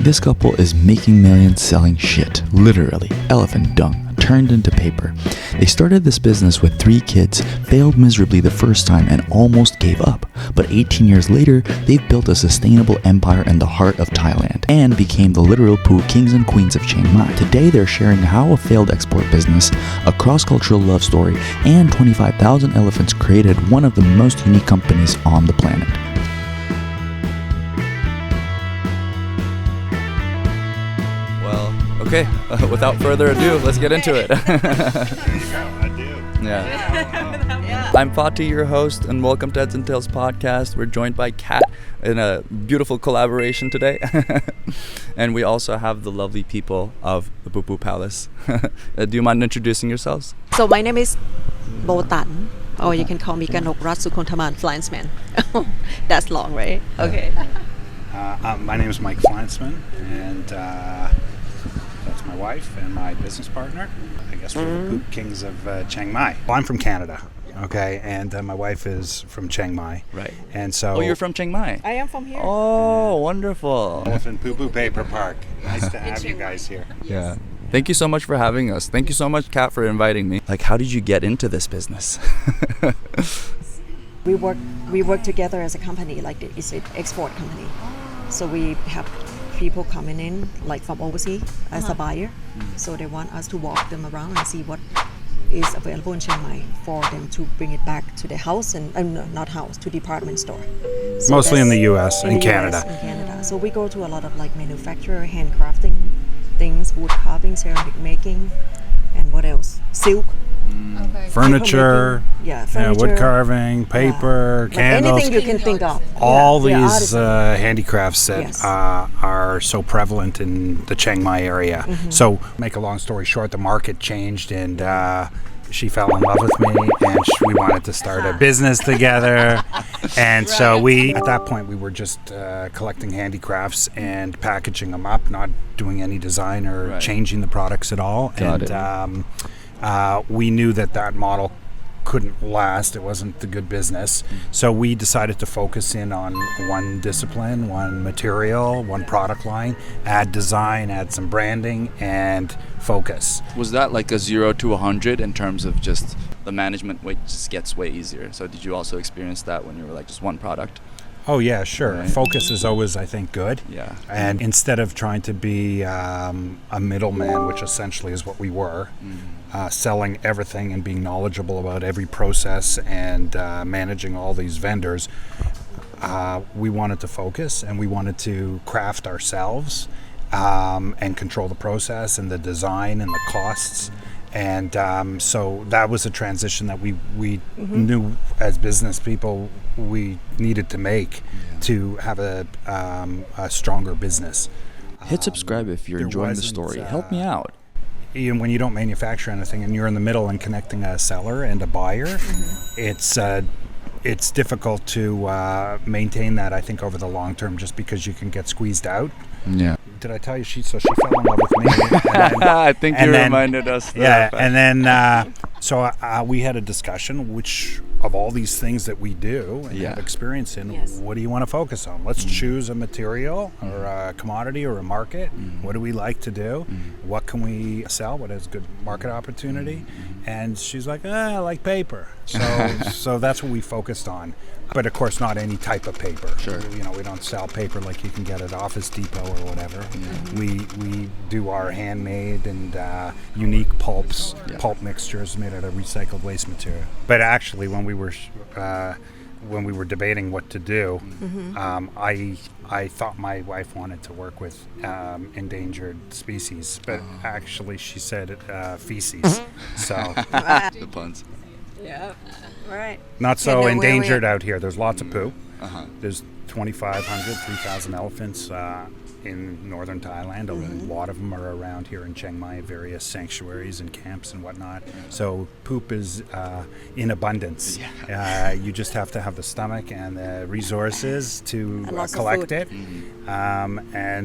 This couple is making millions selling shit, literally, elephant dung, turned into paper. They started this business with 3 kids, failed miserably the first time and almost gave up. But 18 years later, they've built a sustainable empire in the heart of Thailand and became the literal Poo Kings and Queens of Chiang Mai. Today, they're sharing how a failed export business, a cross-cultural love story, and 25,000 elephants created one of the most unique companies on the planet. Okay, without further ado, let's get into it. There you go, I do. Yeah. I'm Fatih, your host, and welcome to Heads and Tails podcast. We're joined by Kat in a beautiful collaboration today. And we also have the lovely people of the Poo Poo Palace. Do you mind introducing yourselves? So my name is Bo Tun, or you can call me Ganok Ratsukontaman Flansman. That's long, right? Okay. My name is Mike Flansman, and that's my wife and my business partner. I guess we're the Poo Kings of Chiang Mai. Well, I'm from Canada, okay, and my wife is from Chiang Mai. Right. And so. Oh, you're from Chiang Mai? I am from here. Oh, wonderful. Elephant Poo Poo Paper Park. Nice to have you guys here. Yeah. Thank you so much for having us. Thank you so much, Kat, for inviting me. Like, how did you get into this business? We work together as a company, like it's an export company. So we have people coming in like from overseas as a buyer. So they want us to walk them around and see what is available in Chiang Mai for them to bring it back to the house and not house, to department store. So Mostly in the U.S. and Canada. In Canada. So we go to a lot of like manufacturer, handcrafting things, wood carving, ceramic making, and what else? Silk. Furniture, furniture, wood carving, paper, like candles. anything you can think of. All these artisan. handicrafts that are so prevalent in the Chiang Mai area. So, make a long story short, the market changed and she fell in love with me and we wanted to start a business together. And so at that point, we were just collecting handicrafts and packaging them up, not doing any design or changing the products at all. We knew that model couldn't last. It wasn't the good business. So we decided to focus in on one discipline, one material, one product line, add design, add some branding, and focus. Was that like a 0 to 100 in terms of just the management just gets way easier? So did you also experience that when you were like just one product? Oh yeah, sure. Right. Focus is always, I think, good. Yeah. And instead of trying to be a middleman, which essentially is what we were, selling everything and being knowledgeable about every process and managing all these vendors, we wanted to focus and we wanted to craft ourselves and control the process and the design and the costs. And so that was a transition that we knew as business people we needed to make to have a stronger business. Hit subscribe if you're enjoying the story. Help me out. Even when you don't manufacture anything and you're in the middle and connecting a seller and a buyer, it's difficult to maintain that, I think, over the long term, just because you can get squeezed out. Yeah. Did I tell you she fell in love with me? I think you reminded us. And then we had a discussion, which of all these things that we do and have experience in, what do you want to focus on? Let's choose a material or a commodity or a market. What do we like to do? What can we sell? What has good market opportunity? And she's like, I like paper. So that's what we focused on. But of course, not any type of paper. Sure. We don't sell paper like you can get at Office Depot or whatever. We do our handmade and unique pulps, pulp mixtures made out of recycled waste material. But actually, when we were debating what to do, I thought my wife wanted to work with endangered species, but actually she said feces. So the puns. Yeah, right. Not so endangered out here. There's lots of poo. There's 2,500, 3,000 elephants in northern Thailand. A lot of them are around here in Chiang Mai, various sanctuaries and camps and whatnot. So poop is in abundance. You just have to have the stomach and the resources to collect it.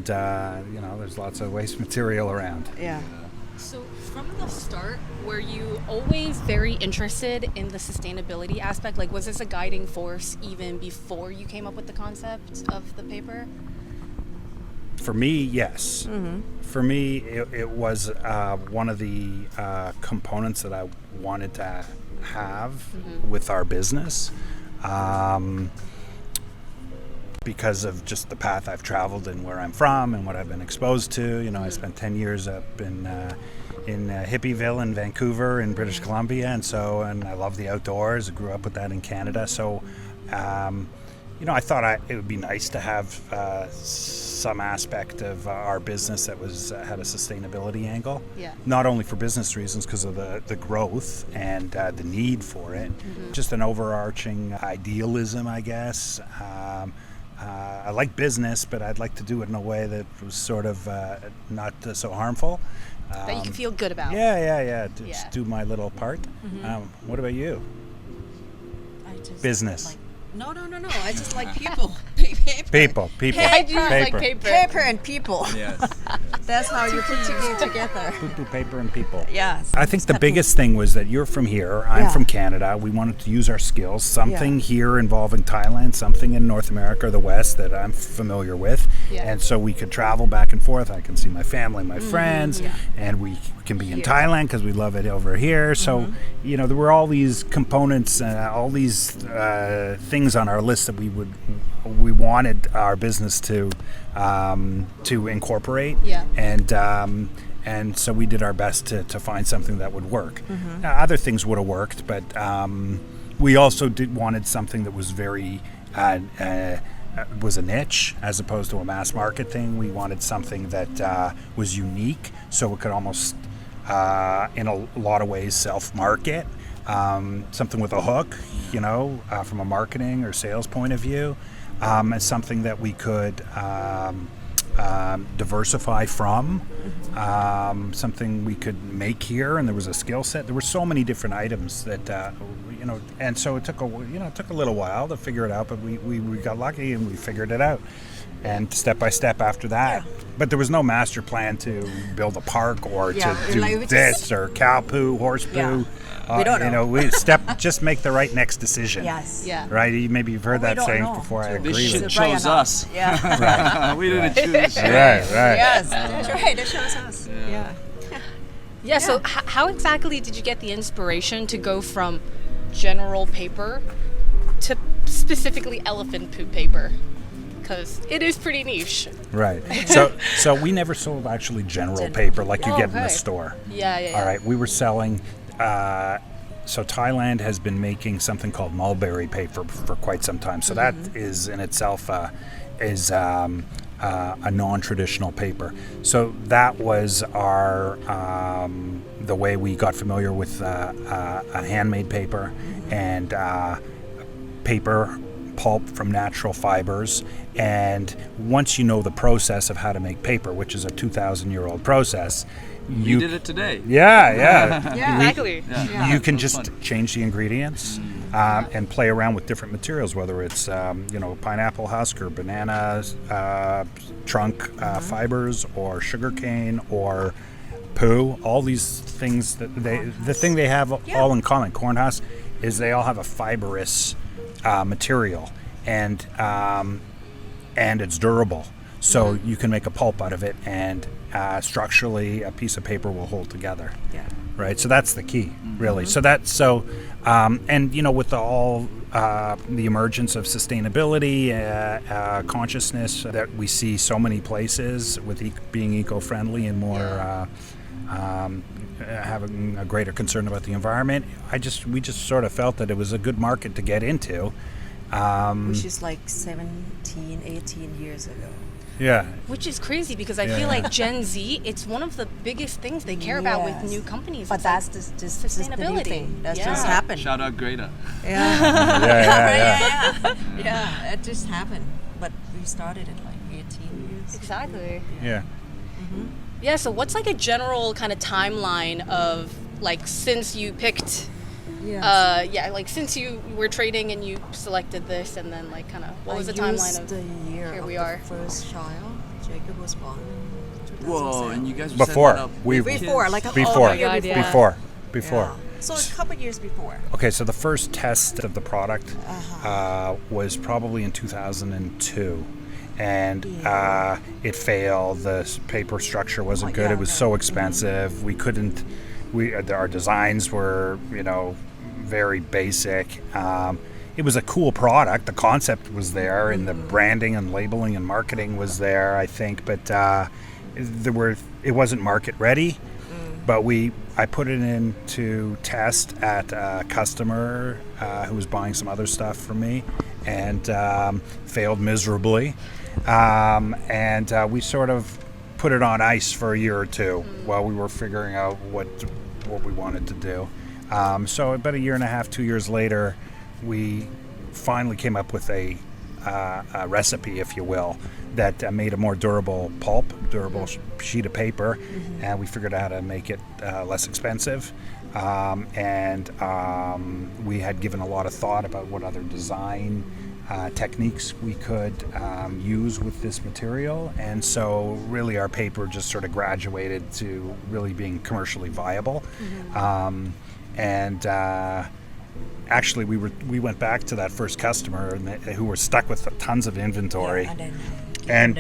There's lots of waste material around. Yeah. So from the start, were you always very interested in the sustainability aspect? Like, was this a guiding force even before you came up with the concept of the paper? For me, yes. For me, it was one of the components that I wanted to have with our business. Because of just the path I've traveled and where I'm from and what I've been exposed to. You know, I spent 10 years up in Hippieville in Vancouver in British Columbia, and I love the outdoors. I grew up with that in Canada. So, you know, I thought it would be nice to have some aspect of our business that had a sustainability angle. Yeah. Not only for business reasons, because of the growth and the need for it, just an overarching idealism, I guess. I like business, but I'd like to do it in a way that was sort of not so harmful. That you can feel good about. Yeah. Just do my little part. What about you? I just Business. like- No. I just like people. People. I do like paper. Paper and people. Yes. That's how you put it together. Poo Poo Paper and people. Yes. I think the biggest thing was that you're from here, I'm from Canada. We wanted to use our skills, something here involving Thailand, something in North America or the West that I'm familiar with. Yeah. And so we could travel back and forth. I can see my family, my friends, and we can be in Thailand because we love it over here. So, you know, there were all these components, all these things on our list that we wanted our business to incorporate. Yeah. And so we did our best to find something that would work. Now, other things would have worked, but we also wanted something that was very was a niche as opposed to a mass market thing. We wanted something that was unique, so it could almost, in a lot of ways, self-market. Something with a hook, you know, from a marketing or sales point of view, and something that we could diversify from, something we could make here, and there was a skill set. There were so many different items that, you know, and so it took a little while to figure it out, but we got lucky and we figured it out. And step by step after that. But there was no master plan to build a park or to do like this or cow poo, horse poo. We don't know. You know, we just make the right next decision. Yes. Yeah. Right? Maybe you've heard We that don't saying know, before. I too. agree This with shit it. Right or chose not. us. Yeah. We didn't choose. Right. Yes. That's right. That shows us. Yeah. Yeah, so how exactly did you get the inspiration to go from general paper to specifically elephant poo paper? Because it is pretty niche. Right. So we never sold actually general paper like you get in the store. Yeah. All right. We were selling. So Thailand has been making something called mulberry paper for quite some time. So that is in itself a non-traditional paper. So that was our the way we got familiar with a handmade paper and paper pulp from natural fibers. And once you know the process of how to make paper, which is a 2,000-year-old process, You did it today. Yeah. Exactly. You can just change the ingredients and play around with different materials, whether it's pineapple husk or banana trunk fibers or sugarcane or poo. All these things that the thing they have all in common, corn husk, is they all have a fibrous material and it's durable. So you can make a pulp out of it, and structurally, a piece of paper will hold together. Yeah. Right. So that's the key, really. So and you know, with the emergence of sustainability, consciousness that we see so many places with being eco-friendly and more having a greater concern about the environment, we just sort of felt that it was a good market to get into. Which is like 17, 18 years ago. Yeah. Which is crazy because I feel like Gen Z, it's one of the biggest things they care about with new companies. But It's that's like just the new sustainability. thing. That's Yeah. just happened. Shout out Greta. Yeah, it just happened. But we started in like 18 years. Exactly. Yeah. Yeah, so what's like a general kind of timeline of like since you picked like since you were trading and you selected this, and then like kind of what was the timeline of the year here of we the are? first child. Jacob was born in 2007. Whoa, and you guys were Before. setting up We- with Before, kids. like a Before. year God, yeah. Before. Yeah. So a couple years before. Okay, so the first test of the product was probably in 2002, and it failed. The paper structure wasn't good. It was so expensive. We couldn't. Our designs were, very basic. It was a cool product. The concept was there, and the branding and labeling and marketing was there, I think. But it wasn't market ready. But I put it in to test at a customer who was buying some other stuff from me, and failed miserably. And we sort of put it on ice for a year or two while we were figuring out what we wanted to do. So about a year and a half, 2 years later, we finally came up with a recipe, if you will, that made a more durable pulp, sheet of paper, and we figured out how to make it less expensive. And we had given a lot of thought about what other design techniques we could use with this material, and so really our paper just sort of graduated to really being commercially viable. Actually, we went back to that first customer who were stuck with tons of inventory, and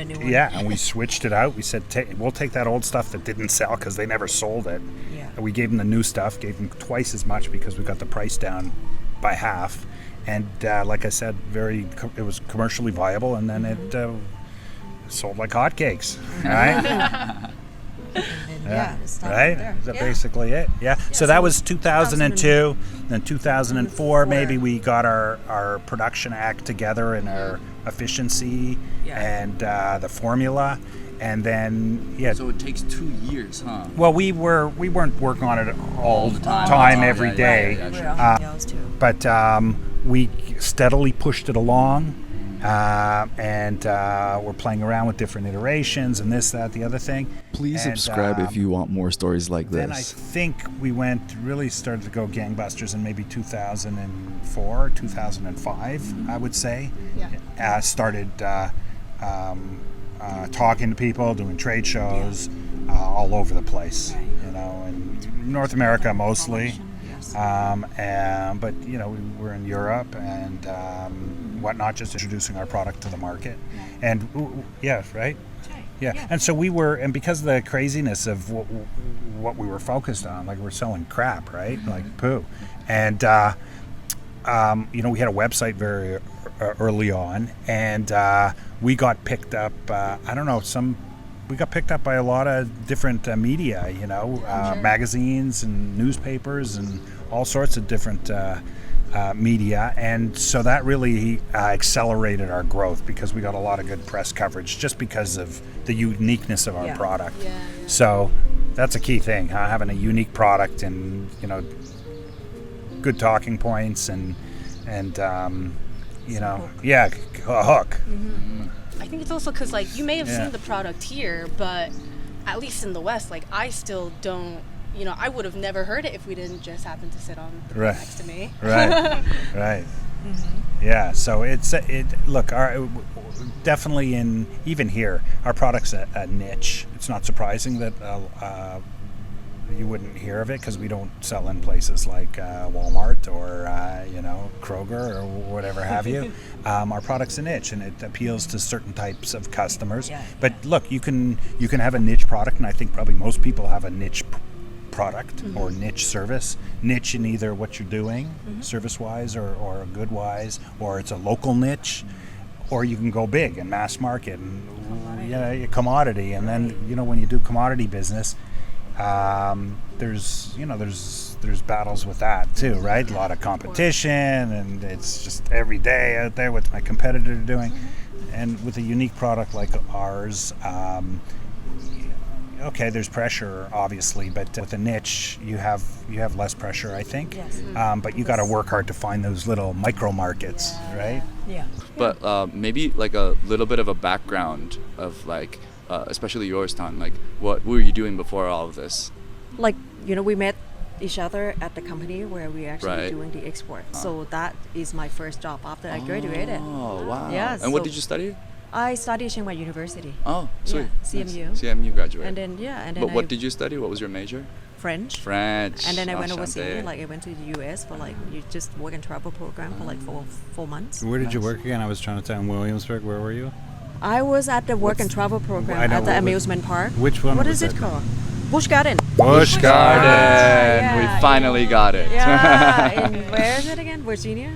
we switched it out. We said, we'll take that old stuff that didn't sell because they never sold it. And we gave them the new stuff, gave them twice as much because we got the price down by half. And like I said, it was commercially viable, and then it sold like hotcakes, right? Right? Is that basically it? Yeah. So that was 2002. Then 2004, maybe we got our production act together and our efficiency and the formula. And then So it takes 2 years, huh? Well, we weren't working on it all the time every day. But we steadily pushed it along. And we're playing around with different iterations and this, that, the other thing. Please subscribe if you want more stories like this. Then I think we really started to go gangbusters in maybe 2004, 2005, I would say. Started talking to people, doing trade shows all over the place, in North America mostly. But we were in Europe and whatnot, just introducing our product to the market. And and so and because of the craziness of what we were focused on, like we're selling crap, right? Like poo. And we had a website very early on, and we got picked up. We got picked up by a lot of different media, magazines and newspapers and all sorts of different media, and so that really accelerated our growth because we got a lot of good press coverage just because of the uniqueness of our product. So that's a key thing, having a unique product and good talking points and a hook. I think it's also because you may have seen the product here, but at least in the West, I still don't. I would have never heard it if we didn't just happen to sit on the bed next to me. Right. Yeah. So definitely even here, our product's a niche. It's not surprising that you wouldn't hear of it because we don't sell in places like Walmart or Kroger or whatever have you. Our product's a niche, and it appeals to certain types of customers. But look, you can have a niche product, and I think probably most people have a niche product or niche service. Niche in either what you're doing, service-wise or good-wise, or it's a local niche, or you can go big and mass market and commodity. And then when you do commodity business, there's battles with that too, right? A lot of competition, and it's just every day out there what's my competitor doing. And with a unique product like ours, there's pressure obviously, but with a niche you have less pressure, I think. But you got to work hard to find those little micro markets, right? But maybe a little bit of a background of especially yours, Tan. What were you doing before all of this? We met each other at the company where we actually doing the export. So that is my first job after I graduated. Oh, wow. Yeah. And what did you study? I studied Chiang Mai University. Oh, sweet. CMU. Nice. CMU graduate. And then But what did you study? What was your major? French. And then I went overseas. I went to the US for you just work and travel program for 4 months. Where did you work again? I was trying to tell in Williamsburg. Where were you? I was at the work and travel program I know, at the what was- amusement park. Which one What was is it it? called? Busch Garden. Busch Garden. Yeah, We finally got it. Yeah, in where is it again? Virginia?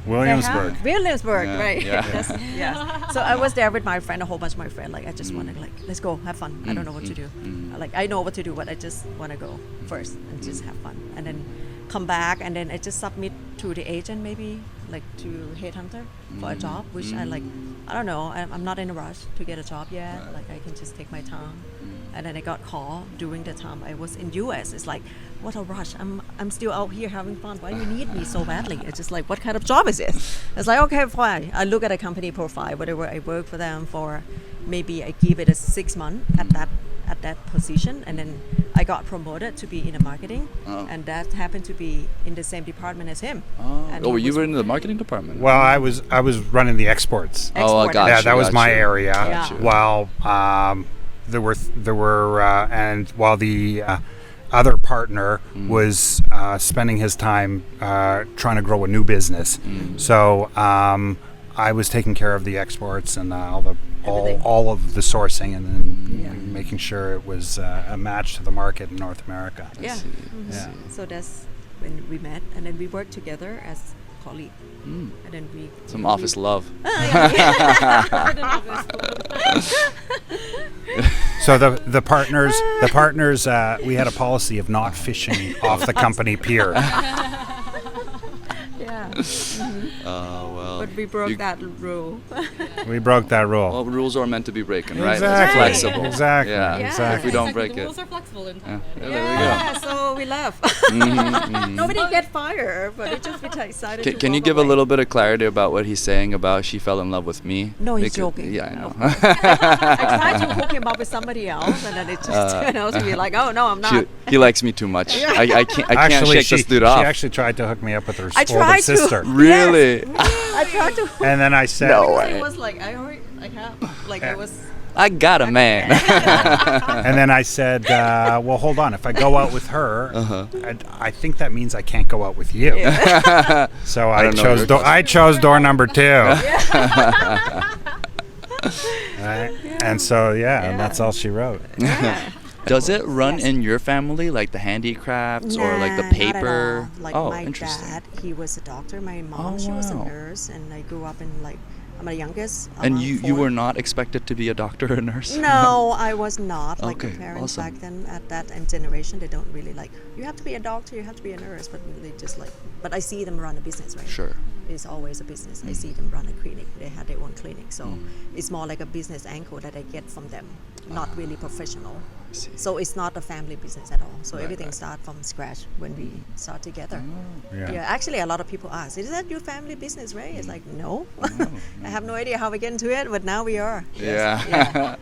Williamsburg. Williamsburg, Yeah, right? yeah. Yeah. So I was there with my friend, a whole bunch of my friends. Like I just want to let's go, have fun. I don't know what to do. Like I know what to do, but I just want to go first and just have fun, and then come back, and then I just submit to the agent, maybe like to headhunter for a job, which I like. I don't know. I'm not in a rush to get a job yet. Like I can just take my time. And then I got called during the time I was in US. It's like, what a rush. I'm still out here having fun. Why you need me so badly? It's just like, what kind of job is this? It's like, okay, fine. I look at a company profile, whatever I work for them for, maybe I give it a 6 months at that position, and then I got promoted to be in the marketing, and that happened to be in the same department as him. And Oh, he you was were in the marketing department? Well, I was running the exports. Oh, I export. got Yeah, you, that was got my you. area. Got you. While there were and while the other partner was spending his time trying to grow a new business. So I was taking care of the exports and Everything. all of the sourcing, and then making sure it was a match to the market in North America. Yeah. Yeah. So that's when we met, and then we worked together as colleagues. And then we Some office love. So the partners we had a policy of not fishing off the company pier. Yeah. Oh, well. But we broke you- that rule. We broke that rule. Well, rules are meant to be broken, right? Exactly. It's flexible. Exactly. Yeah. Yeah. If we don't break the it. rules are flexible in Yeah. Thailand. Yeah, there we go. Yeah, so we left. Nobody get fired, but it just we decided to Can you walk give a away. little bit of clarity about what he's saying about she fell in love with me? No, he's Because- joking. Yeah, I know. I tried to hook him up with somebody else, and then it just turned out to be like, oh no, I'm not. He likes me too much. I can't Actually, shake she, this dude she off. actually tried to hook me up with her I older tried to. sister. Really? I tried to. And then I said, No It way. was like I have like I was. I got a man. and then I said, well, hold on. If I go out with her, I think that means I can't go out with you. So I don't know chose your I chose door number 2. Right? And so and that's all she wrote. Yeah. Does it run Yes. in your family, like the handicrafts or like the Nah, not at paper? all. Like oh, my interesting. dad, he was a doctor. My mom, Oh, she was a wow. nurse, and I grew up in like I'm the youngest. And among you 4. were not expected to be a doctor or a nurse? No, I was not. Like Okay, the parents awesome. back then at that generation, they don't really like. You have to be a doctor. You have to be a nurse. But they just like. But I see them run a business, right? Sure. It's always a business. I see them run a clinic. They had their own clinic, so it's more like a business angle that I get from them. Not really professional. see. So it's not a family business at all. So Right, everything right. starts from scratch when we start together. Yeah. Yeah, actually, a lot of people ask, "Is that your family business, Ray?" It's like, no. I have no idea how we get into it, but now we are. Yes. Yeah.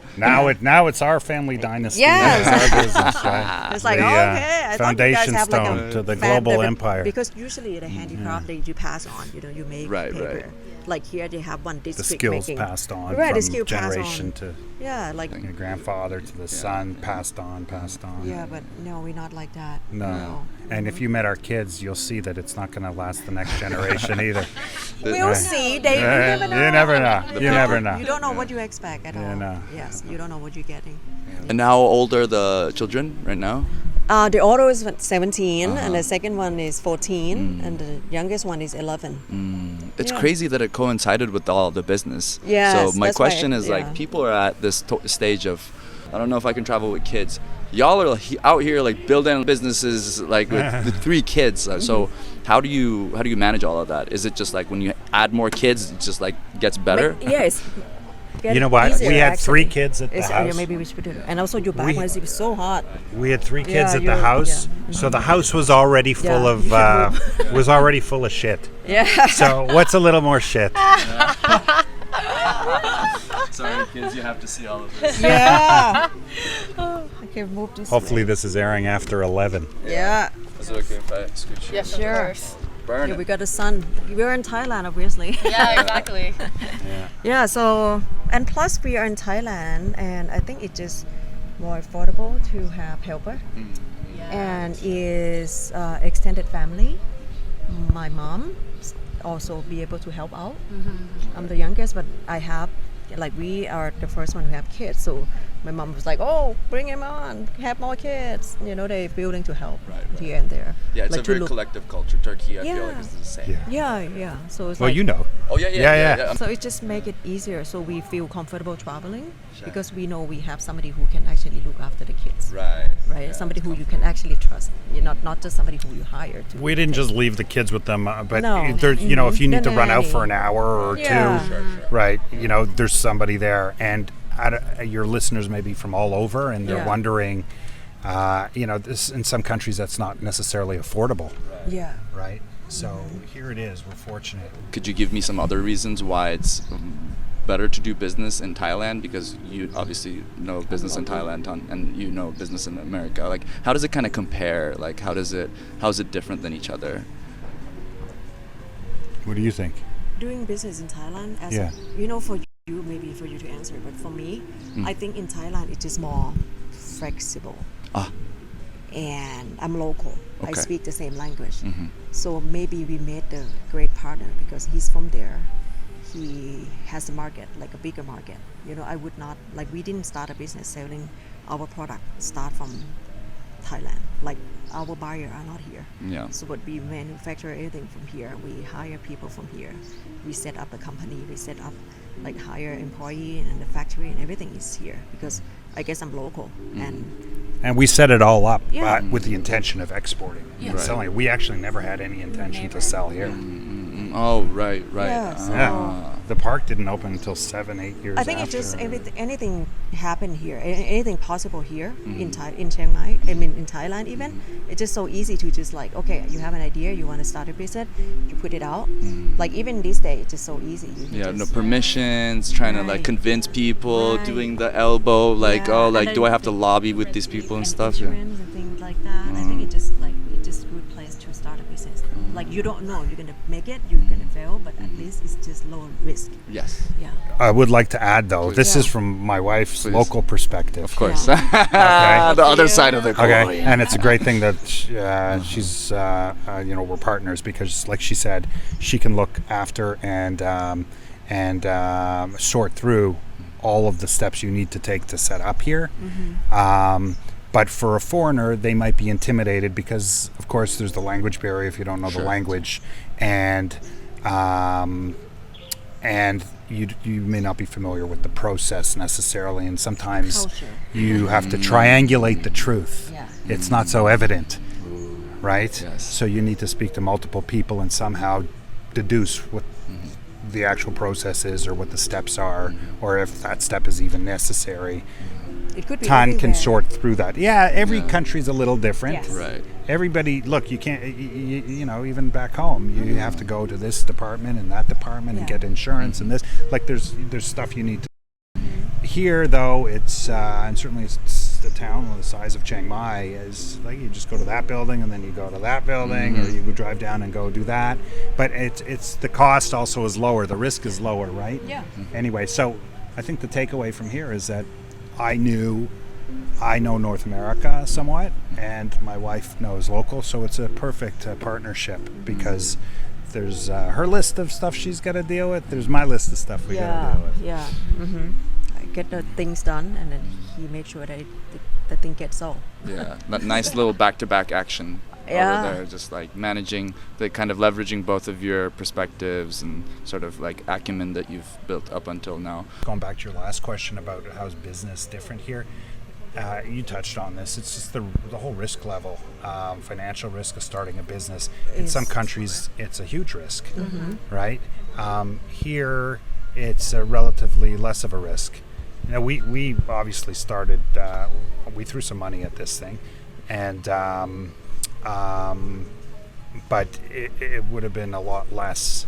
Now it's our family dynasty. Yes. Our business, right? It's like, The, oh, okay. I thought you guys foundation have like stone a to the fam- global the- empire. Because usually the handicraft you pass on. You make Right, paper. right. Like here they have one The district skills making. passed on Right, the from skill passed generation on. to Yeah, like your grandfather to the son, passed on. yeah, but no, we're not like that. No. And if you met our kids, you'll see that it's not going to last the next generation either. We'll Right. see. They you Right. never know. You never know. You never know. You don't know what you expect at You all. know. Yes, you don't know what you're getting. And how old are the children right now? The older is 17, Uh-huh. and the second one is 14, and the youngest one is 11. It's Yeah. crazy that it coincided with all the business. Yes, So my that's why, question is yeah. like, people are at this stage of, I don't know if I can travel with kids. Y'all are out here like building businesses like with the 3 kids. So how do you manage all of that? Is it just like when you add more kids, it just like gets better? But, yes. You know what? We had 3 kids at the Yeah, house. maybe we should do it. And also your back We- was so hot. We had 3 kids Yeah, at the you're- house, yeah. so the house was already full Yeah, of you should was already full of shit. Yeah. So what's a little more shit? Sorry, kids, you have to see all of this. Yeah. Okay, move this Hopefully way. this is airing after 11. Yeah. Is it okay if I scooch you? Yeah, Sure. Burn Yeah, it. we got the sun. We're in Thailand, obviously. Yeah, exactly. Yeah, so, and plus we are in Thailand, and I think it's just more affordable to have helper. And is extended family. My mom also be able to help out. I'm the youngest, but I have like we are the first one who have kids, so my mom was like, "Oh, bring him on, have more kids." You know, they're willing to help here and there. Yeah, it's like a very collective culture. Turkey, I feel like, Yeah. is the same. Yeah. So it's Well, like, you know. Oh yeah. So it just make it easier, so we feel comfortable traveling because we know we have somebody who can actually look after the kids. Right. Right, somebody who you can actually trust. You're not just somebody who you hire to. We didn't just leave the kids with them, but No. there's, you know, if you need The to run out for an nanny. hour or Yeah. two, right? You know, there's somebody there, and your listeners may be from all over, and they're Yeah. wondering, you know, this in some countries that's not necessarily affordable, Yeah. right? So here it is. We're fortunate. Could you give me some other reasons why it's better to do business in Thailand? Because you obviously know business in Thailand and you know business in America. Like, how does it kind of compare? Like, how is it different than each other? What do you think? Doing business in Thailand, as Yeah. you know, for you, maybe for you to answer, but for me, I think in Thailand it is more flexible. And I'm local. I Okay. speak the same language. So maybe we made a great partner because he's from there. He has a market, like a bigger market. You know, I would not, like we didn't start a business selling our product, start from Thailand. Like our buyer are not here. Yeah. So but we manufacture everything from here. We hire people from here. We set up a company. We set up like hire employee and the factory and everything is here because I guess I'm local And we set it all up Yeah. with the intention of exporting and selling. We actually never had any intention to sell here. Oh, right. Yeah, so- Yeah. The park didn't open until 7-8 years I think after. it's just anything happened here, anything possible here in Chiang Mai. I mean in Thailand even. It's just so easy to just like, okay, you have an idea, you want to start a business, you put it out. Like even this day, it's just so easy. You can Yeah, no just, permissions, trying to like Right. convince people, Right. doing the elbow, like, Yeah, oh, and like, then do I have to lobby with these different people and and stuff? Yeah. insurance and things like that. I think it's just a good place to start a business. Like you don't know you're gonna make it, you're gonna fail, but at least it's just low risk. Yes. Yeah. I would like to add, though, this is Yeah. from my wife's Please. local perspective. Of course. Okay. The other side of the coin. Okay, and it's a great thing that she's, you know, we're partners because, like she said, she can look after and sort through all of the steps you need to take to set up here. But for a foreigner, they might be intimidated because, of course, there's the language barrier if you don't know the language, and you may not be familiar with the process necessarily, and sometimes Culture. you have to triangulate the truth. Yeah. It's not so evident, right? Yes. So you need to speak to multiple people and somehow deduce what the actual process is or what the steps are, or if that step is even necessary. It could be Tan can everywhere. sort through that. Yeah, every country's a little different. Yes. Right. Everybody, look, you can't, you know, even back home, you have to go to this department and that department and Yeah. get insurance and this. Like, there's stuff you need to. Here, though, it's and certainly it's the town the size of Chiang Mai is like you just go to that building and then you go to that building, or you go drive down and go do that. But it's the cost also is lower, the risk is lower, right? Yeah. Anyway, so I think the takeaway from here is that I know North America somewhat, and my wife knows local, so it's a perfect partnership because there's her list of stuff she's got to deal with. There's my list of stuff we got to deal with. Yeah. I get the things done, and then he makes sure that the thing gets sold. Yeah. That nice little back-to-back action Yeah. over there. Just like managing, the kind of leveraging both of your perspectives and sort of like acumen that you've built up until now. Going back to your last question about how's business different here, you touched on this. It's just the whole risk level, financial risk of starting a business. In some countries, it's a huge risk, right? Here, it's relatively less of a risk. You know, we obviously started. We threw some money at this thing, and but it would have been a lot less,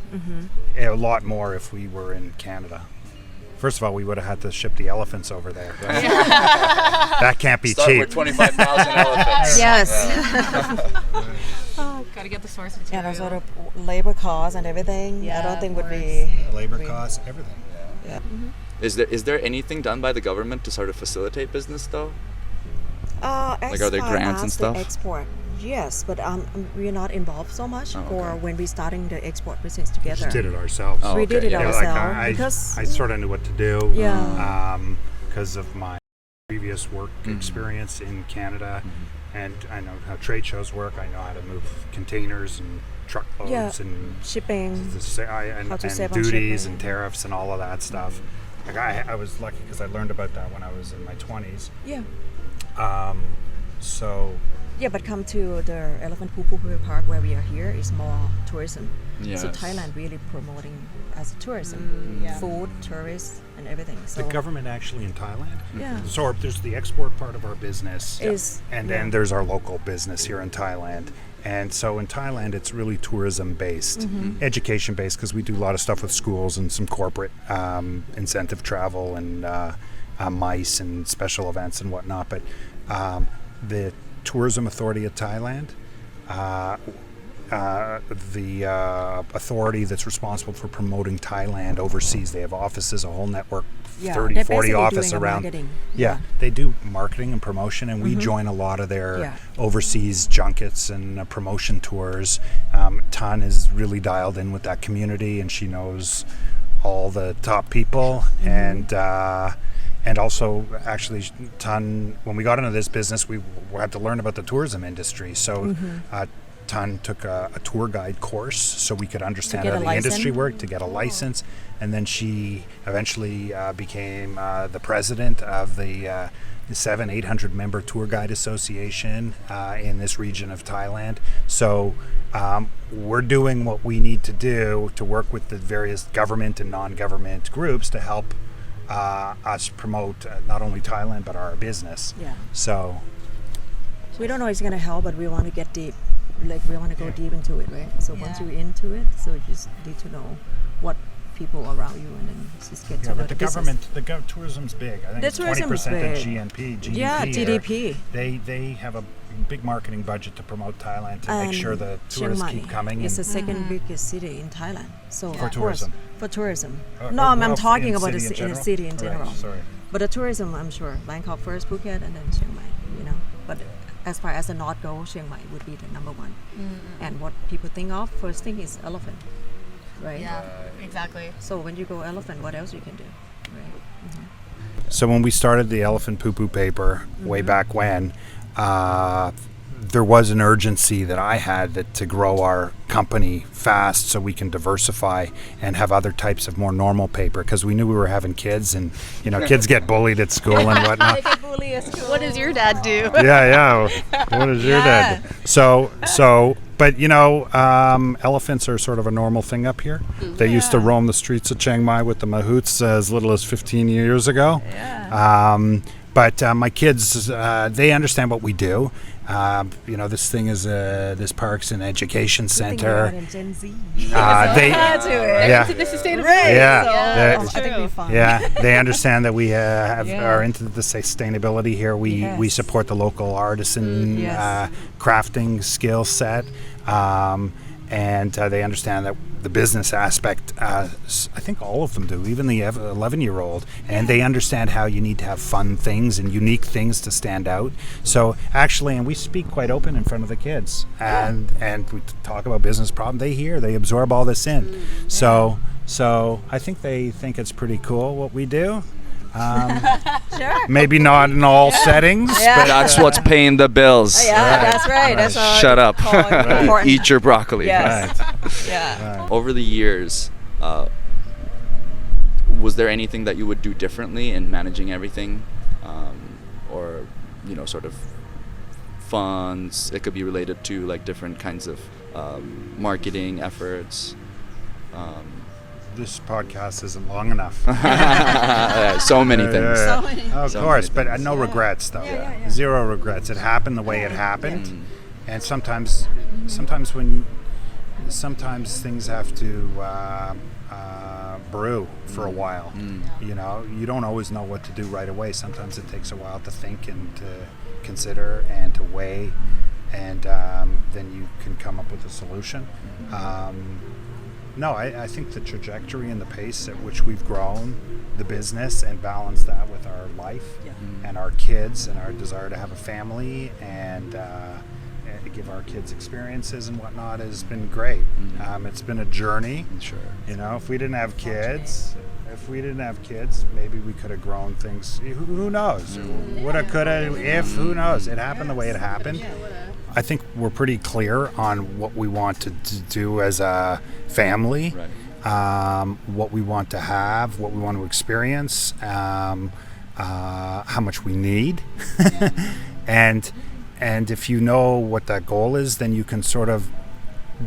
a lot more if we were in Canada. First of all, we would have had to ship the elephants over there. That can't be Start cheap. with 25,000 elephants. Yes. Gotta get the source And material. also the labor costs and everything. I Yeah, don't think of would be. Labor costs, everything. Yeah. Is there anything done by the government to sort of facilitate business though? Like, are there grants and stuff? Export Yes, but we're not involved so much for okay. when we starting the export business together. Just did it ourselves. Oh, We okay, did it yeah. ourselves because I sort of knew what to do. Yeah. Because of my previous work experience in Canada, and I know how trade shows work. I know how to move containers and truckloads Yeah. and shipping. and save on duties shipping. and tariffs and all of that stuff. Like I was lucky because I learned about that when I was in my 20s. Yeah. So Yeah, but come to the Elephant Poo Poo Paper Park where we are here is more tourism. Yes. So Thailand really promoting as a tourism, yeah. food, tourists, and everything. So the government actually in Thailand. Yeah. So there's the export part of our business, Is- and yeah. then there's our local business here in Thailand. And so in Thailand, it's really tourism based, Mm-hmm. education based, because we do a lot of stuff with schools and some corporate incentive travel and MICE and special events and whatnot. But the Tourism Authority of Thailand, the authority that's responsible for promoting Thailand overseas, they have offices, a whole network, Yeah, 30, they're 40 basically office doing the around. marketing. Yeah, they do marketing and promotion, and we join a lot of their Yeah. overseas junkets and promotion tours. Tan is really dialed in with that community, and she knows all the top people. And also, actually, Tan, when we got into this business, we had to learn about the tourism industry. So Tan took a tour guide course so we could understand get how a the industry license? worked, to get a license. And then she eventually became the president of the 800 member tour guide association in this region of Thailand. So we're doing what we need to do to work with the various government and non-government groups to help us promote not only Thailand but our business. Yeah. So We don't know it's gonna help, but we want to get deep. Like we want to go deep into it, right? So once Yeah. you're into it, so you just need to know what people around you, and then just get to know but the business. government, tourism's big. I think The it's 20% tourism's of big. GDP. Yeah, here. GDP. They have a big marketing budget to promote Thailand to make sure the Chiang tourists Mai keep coming. is the and second biggest city in Thailand. So For of course, tourism. for tourism. Uh, No, I'm well, talking in about city in a city in Right, general. sorry. But the tourism, I'm sure, Bangkok first, Phuket, and then Chiang Mai. You know, but as far as the north goes, Chiang Mai would be the number one. And what people think of first thing is elephant, right? Yeah, exactly. So when you go elephant, what else you can do, right? So when we started the Elephant Poo Poo Paper way back when, there was an urgency that I had to grow our company fast so we can diversify and have other types of more normal paper, because we knew we were having kids, and kids get bullied at school and whatnot. What does your dad do? Yeah. What is your dad? So, but elephants are sort of a normal thing up here. They used to roam the streets of Chiang Mai with the mahouts as little as 15 years ago. But my kids, they understand what we do. This thing is this park's an education center. Gen Z. Yeah, Into the sustainable. yeah, I think we found. yeah. They understand that we are into the sustainability here. We Yes. support the local artisan Yes. crafting skill set, and they understand that the business aspect. I think all of them do, even the 11-year-old, and they understand how you need to have fun things and unique things to stand out. So actually, and we speak quite open in front of the kids, and we talk about business problems. They absorb all this in. So I think they think it's pretty cool what we do. Sure. Maybe not in all settings, but That's what's paying the bills. Yeah, that's right. That's all. Shut up. Important. Eat your broccoli. Yes. right. Yeah. Over the years, was there anything that you would do differently in managing everything, or sort of funds? It could be related to like different kinds of marketing efforts. This podcast isn't long enough. So many things. Of So course, many but no regrets though. Yeah. Zero regrets. It happened the way it happened, and sometimes things have to brew for a while. You don't always know what to do right away. Sometimes it takes a while to think and to consider and to weigh, and then you can come up with a solution. No, I think the trajectory and the pace at which we've grown the business and balanced that with our life and our kids and our desire to have a family and give our kids experiences and whatnot has been great. It's been a journey. Sure. You know, if we didn't have kids, maybe we could have grown things. Who knows? Woulda, coulda, if, who knows? It happened the way it happened. I think we're pretty clear on what we want to do as a family, what we want to have, what we want to experience, how much we need. and if you know what that goal is, then you can sort of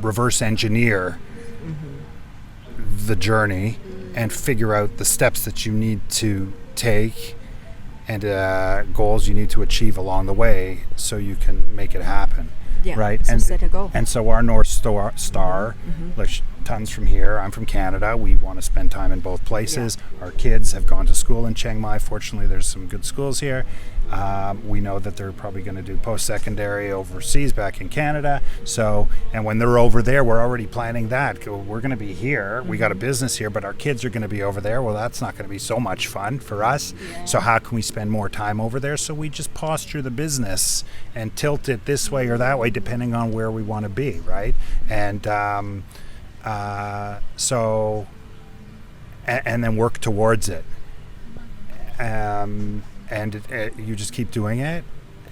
reverse engineer the journey and figure out the steps that you need to take and goals you need to achieve along the way so you can make it happen. Right? So set a goal. And so our North Star, like Tun's from here, I'm from Canada. We want to spend time in both places. Our kids have gone to school in Chiang Mai. Fortunately, there's some good schools here. We know that they're probably going to do post-secondary overseas back in Canada. So, and when they're over there, we're already planning that. We're going to be here. We got a business here, but our kids are going to be over there. Well, that's not going to be so much fun for us. So how can we spend more time over there? So we just posture the business and tilt it this way or that way, depending on where we want to be, right? And and then work towards it. And you just keep doing it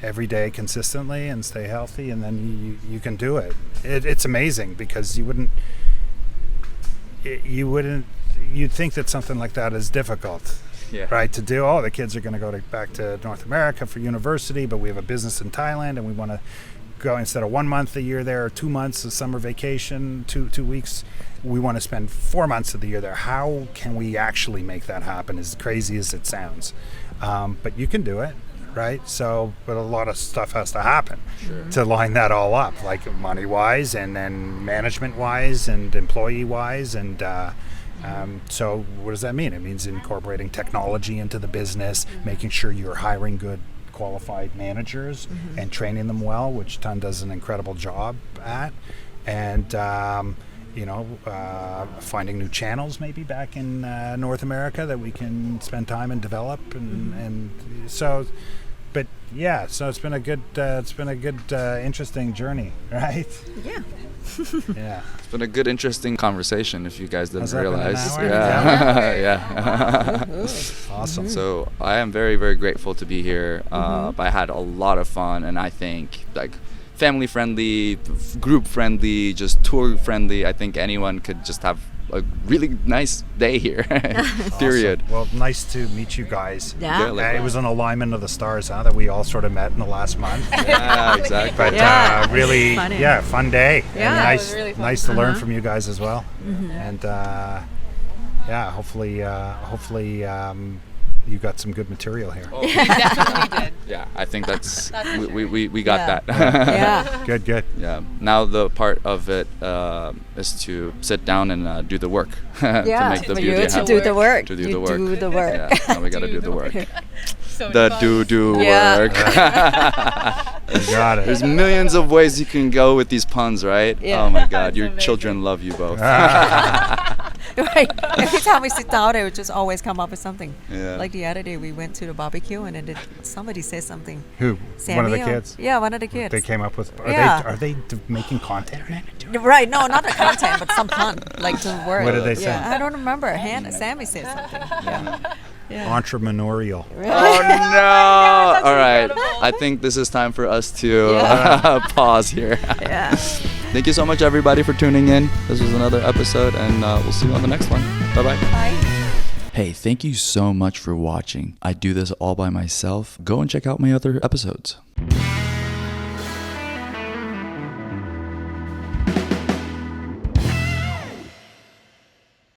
every day consistently and stay healthy, and then you can do it. It's amazing because you'd think that something like that is difficult, right, to do. Oh, the kids are going to go back to North America for university, but we have a business in Thailand and we want to go, instead of 1 month a year there or 2 months of summer vacation, 2 weeks, we want to spend 4 months of the year there. How can we actually make that happen, as crazy as it sounds? But you can do it, right? So, but a lot of stuff has to happen to line that all up, like money-wise and then management-wise and employee-wise. And so what does that mean? It means incorporating technology into the business, making sure you're hiring good qualified managers and training them well, which Tun does an incredible job at. And finding new channels maybe back in North America that we can spend time and develop, and so, but yeah, so it's been a good interesting journey, right? Yeah. It's been a good, interesting conversation. If you guys didn't Has that been an realize, hour? yeah. Awesome. So I am very, very grateful to be here. I had a lot of fun, and I think family friendly, group friendly, just tour friendly. I think anyone could just have a really nice day here. Period. Awesome. Well, nice to meet you guys. Yeah. It was an alignment of the stars, that we all sort of met in the last month. Yeah, exactly. But really, funny. Fun day. Yeah, And it nice, was really fun. nice to learn from you guys as well. And hopefully, you got some good material here. Oh, Definitely did. yeah, I think that's for we got Yeah. that. Good. Yeah. Now the part of it is to sit down and do the work to make the for beauty you to happen. do the work. To do you the work. do the work. Yeah, now we gotta do the work. So The fun. do Yeah. work. You got it. There's millions of ways you can go with these puns, right? Yeah. Oh my God, That's your amazing. children love you both. Right. Every time we sit down, they would just always come up with something. Yeah. Like the other day, we went to the barbecue and then somebody said something. Who? Sammy One of the or- kids? Yeah, one of the kids. They came up with. Yeah. Are they making content? Right, no, not the content, but some pun, like the word. What did they say? Yeah, I don't remember. Sammy said something. Yeah. Entrepreneurial. Oh no! All right, I think this is time for us to pause here. Yeah. Thank you so much, everybody, for tuning in. This was another episode, and we'll see you on the next one. Bye-bye. Bye. Hey, thank you so much for watching. I do this all by myself. Go and check out my other episodes.